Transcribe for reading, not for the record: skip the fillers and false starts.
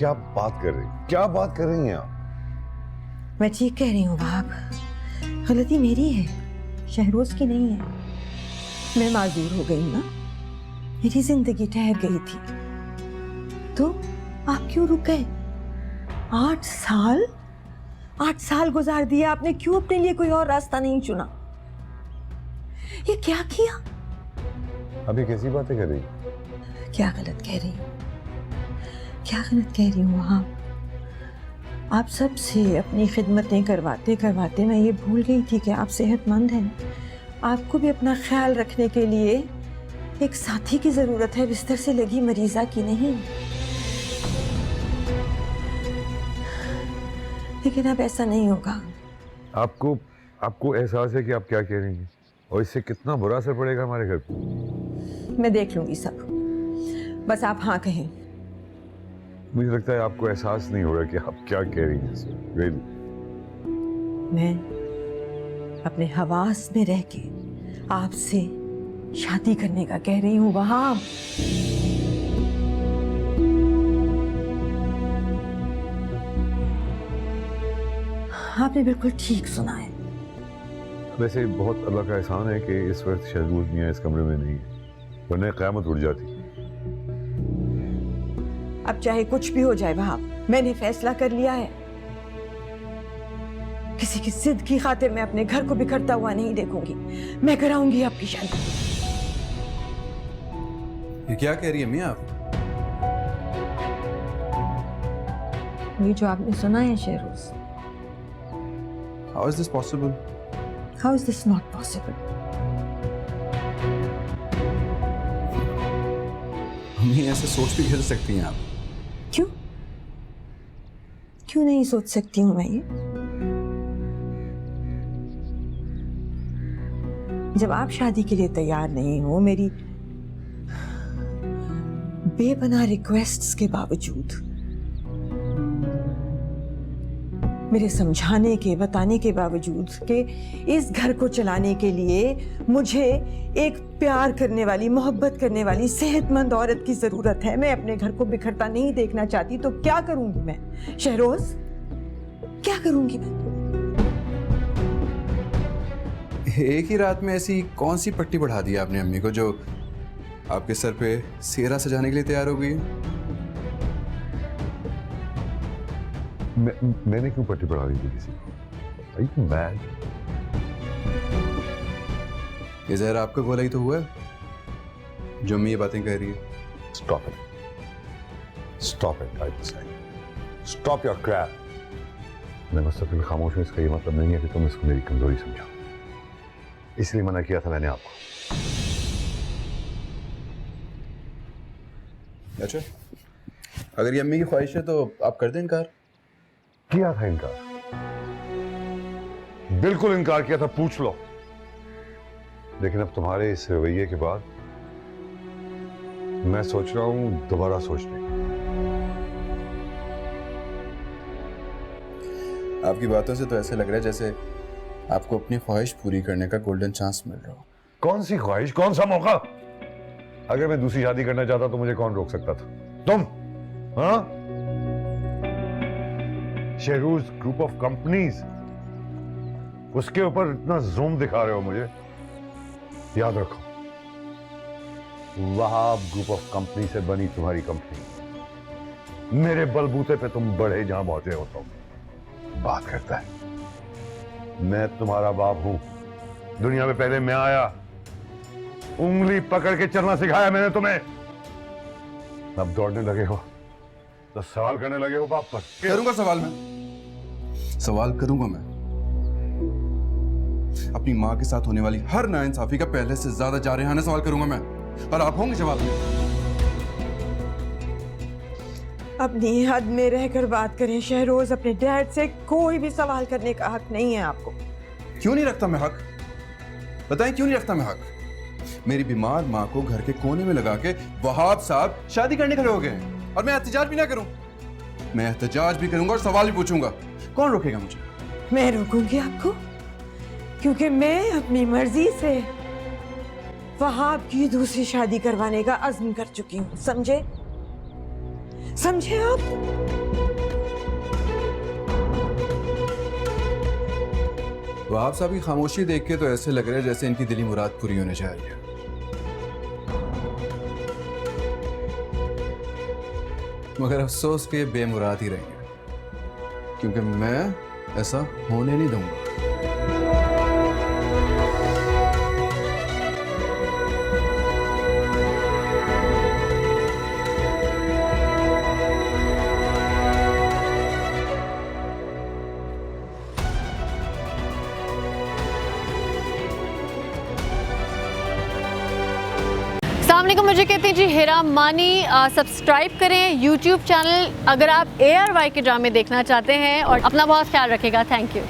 क्या बात कर रही, क्या बात कर रही हैं आप? मैं ठीक कह रही हूँ वहाब, गलती मेरी है, शहरोज की नहीं है। मैं माजूर हो गई ना, मेरी जिंदगी ठहर गई थी, तो आप क्यों रुक गए? 8 साल गुजार दिए आपने, क्यों अपने लिए कोई और रास्ता नहीं चुना? ये क्या किया? अभी कैसी बातें कर रही? क्या गलत कह रही हूँ, क्या गलत कह रही हूँ वहाब? आप सबसे अपनी खिदमतें करवाते करवाते मैं ये भूल गई थी कि आप सेहतमंद हैं। आपको भी अपना ख्याल रखने के लिए एक साथी की जरूरत है, बिस्तर से लगी मरीजा की नहीं। लेकिन अब ऐसा नहीं होगा। आपको एहसास है कि आप क्या कह रही हैं और इससे कितना बुरा असर पड़ेगा हमारे घर पर? मैं देख लूंगी सब, बस आप हाँ कहें। मुझे लगता है आपको एहसास नहीं हो रहा कि आप क्या कह रही हैं। really? मैं अपने हवास में रह के आपसे शादी करने का कह रही हूँ वहाब। आपने बिल्कुल ठीक सुना है। वैसे बहुत अल्लाह का एहसान है कि इस वक्त शहजूर मियां इस कमरे में नहीं है, वरना क़यामत उठ जाती। अब चाहे कुछ भी हो जाए वहाब, मैंने फैसला कर लिया है। किसी की जिद की खातिर मैं अपने घर को बिखरता हुआ नहीं देखूंगी। मैं कराऊंगी आपकी शादी। ये क्या कह रही है मियां आप? ये जो आपने सुना है Shahroz, how is this possible? How is this not possible? Mummy ऐसे सोच भी कैसे सकती हैं आप? क्यों क्यों नहीं सोच सकती हूं मैं ये? जब आप शादी के लिए तैयार नहीं हो, मेरी बेपनाह रिक्वेस्ट्स के बावजूद, मेरे समझाने के बताने के बावजूद कि इस घर को चलाने के लिए मुझे एक प्यार करने वाली, मोहब्बत करने वाली, सेहतमंद औरत की जरूरत है। मैं अपने घर को बिखरता नहीं देखना चाहती, तो क्या करूंगी मैं शहरोज, क्या करूंगी मैं? एक ही रात में ऐसी कौन सी पट्टी बढ़ा दी आपने अम्मी को जो आपके सर पे सेहरा सजाने के लिए तैयार हो गई है? मैंने क्यों पट्टी बढ़ा दी थी किसी को? Are you mad? ये जहर आपका गोला ही तो हुआ है जो अम्मी ये बातें कह रही है। Stop it. Stop it, I say. Stop your crap. मैं मुस्तकिल खामोश हूँ, इसका ये मतलब नहीं है कि तुम इसको मेरी कमजोरी समझो। इसलिए मना किया था मैंने आपको। अच्छा, अगर ये अम्मी की ख्वाहिश है तो आप कर दें इनकार। किया था इनकार, बिल्कुल इनकार किया था, पूछ लो। लेकिन अब तुम्हारे इस रवैये के बाद मैं सोच रहा हूं दोबारा सोचने। आपकी बातों से तो ऐसे लग रहा है जैसे आपको अपनी ख्वाहिश पूरी करने का गोल्डन चांस मिल रहा हो। कौन सी ख्वाहिश, कौन सा मौका? अगर मैं दूसरी शादी करना चाहता तो मुझे कौन रोक सकता था? तुम? हाँ? शेरूज ग्रुप ऑफ कंपनीज, उसके ऊपर इतना जूम दिखा रहे हो मुझे। याद रखो, वहाब ग्रुप ऑफ कंपनी से बनी तुम्हारी कंपनी। मेरे बलबूते पे तुम बढ़े जहां पहुंचे हो। तो बात करता है, मैं तुम्हारा बाप हूं। दुनिया में पहले मैं आया, उंगली पकड़ के चलना सिखाया मैंने तुम्हें। अब दौड़ने लगे हो तो सवाल करने लगे हो बाप पर। करूंगा सवाल, मैं सवाल करूंगा। मैं अपनी मां के साथ होने वाली हर नाइंसाफी का पहले से ज्यादा जारहाना सवाल करूंगा मैं, और आप होंगे जवाब में। अपनी हद में रहकर बात करें शहरोज। अपने डैड से कोई भी सवाल करने का हक नहीं है आपको। क्यों नहीं रखता मैं हक? बताएं क्यों नहीं रखता मैं हक? मेरी बीमार माँ को घर के कोने में लगा के वहाब साहब शादी करने खड़े हो गए हैं, और मैं एहतजाज भी ना करूं? मैं एहतजाज भी करूंगा और सवाल भी पूछूंगा। कौन रोकेगा मुझे? मैं रोकूंगी आपको, क्योंकि मैं अपनी मर्जी से वहाब की दूसरी शादी करवाने का अज़्म कर चुकी हूं। समझे? समझे आप? वहाब साहब की खामोशी देख के तो ऐसे लग रहा है जैसे इनकी दिली मुराद पूरी होने जा रही है। मगर अफसोस के बेमुराद ही रहेंगे, क्योंकि मैं ऐसा होने नहीं दूंगा। अस्सलामुअलैकुम, मुझे कहते हैं जी हिरा मानी। सब्सक्राइब करें यूट्यूब चैनल अगर आप ARY के ड्रामे देखना चाहते हैं, और अपना बहुत ख्याल रखिएगा। Thank you.